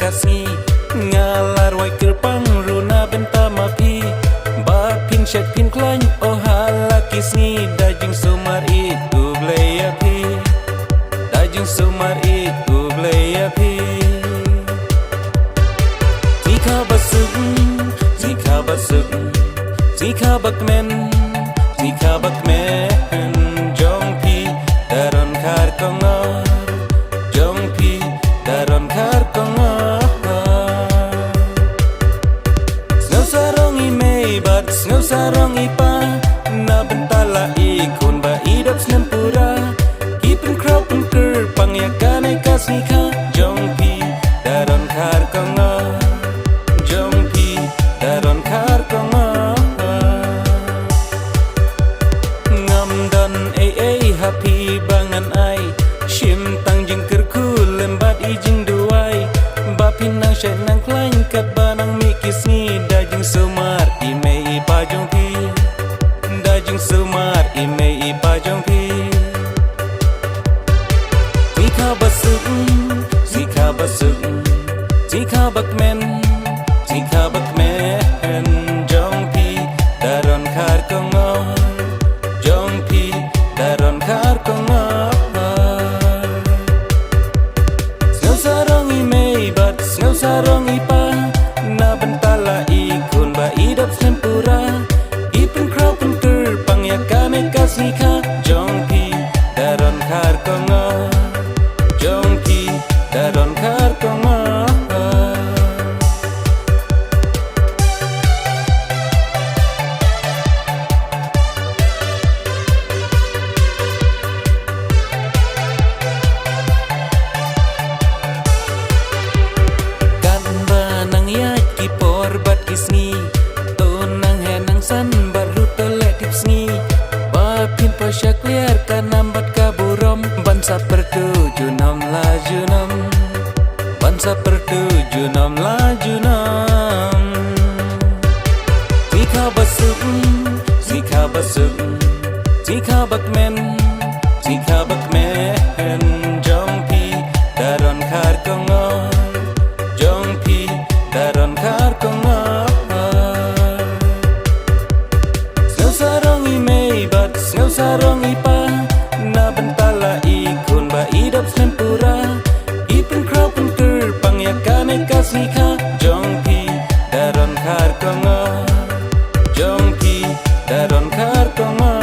kasih ngalar wai kerpang runa benta mapi ba pin syak pin klan oh halaki sni dajing sumar itu blaya pi dajing sumar itu blaya pi jika basuk jika bakmen jong pi daron kar kongor jong pi daron kar kongor snow sarong imei bat snow sarong ipa na bentala ikun ba idop snempura ipin krau pun ker pangyakanai kasnika jong pi daron kar kongor jong pi daron kar kongor happy bangan ai shim tang jing kerku lembat ijing duai bapin nang shay nang klain kat banang mikis ni dajing sumar imei ipa jong pi dajing sumar imei ipa jong pi jika basuk jika bakmen jong pi daron kar kongor jong pi daron kar kongor snow sarong imei bat snow sarong ipa na bentala ikun ba idop sempura ipin krau pun ker pangyakanai kasnika jong pi daron kar kongor jong pi daron kar kongor kisni tonang henang san baru tolek tipsni bapin pasyak liar kanambat kaburom bansa pertuju nam laju nam bansa pertuju nam laju nam jika basuk jika bakmen jong pi daron kar kongor jong pi daron kar kongor snow sarong ipa na bentala ikun ba idop sempura ipin krau pun ker pangyakanai kasnika jong pi daron kar kongor jong pi daron kar kongor